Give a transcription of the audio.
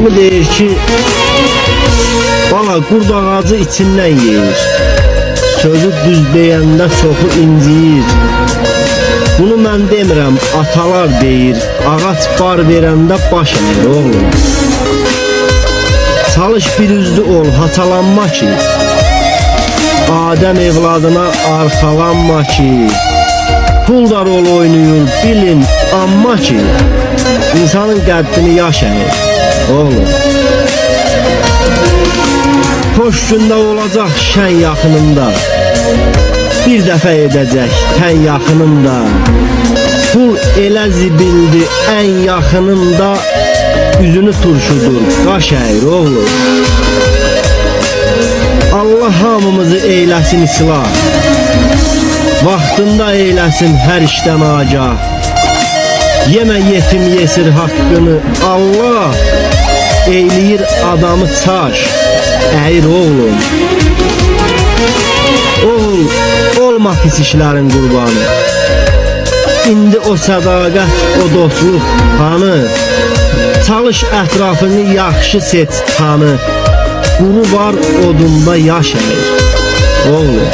Kimi deyir ki, bala qurd ağacı içindən yeyir, sözü düz deyəndə çoxu inciyir. Bunu mən demirəm, atalar deyir, ağac bar verəndə baş əyir oğlum. Çalış bir üzlü ol, hatalanma ki, Adəm evladına arxalanma ki, pul da rol oynayır bilin, amma ki, insanın qəddini yaş əyir oğlum. Xoş gündə olacaq şən yaxınında, bir dəfə edəcək tən yaxınında. Pul elə zibildi ən yaxınında, üzünü turşudur qaş əyir oğlum. Allah hamımızı eyləsin islah, vaxtında eyləsin hər işdən agah. Yemə yetim yesir haqqını Allah, eyləyir adamı çaş əyir oğlum. Oğul, olma pis işlərin qurbanı, İndi o sədaqət, o dostluq hanı? Çalış ətrafını yaxşı seç tanı, quru var odunda yaş əyir oğlum.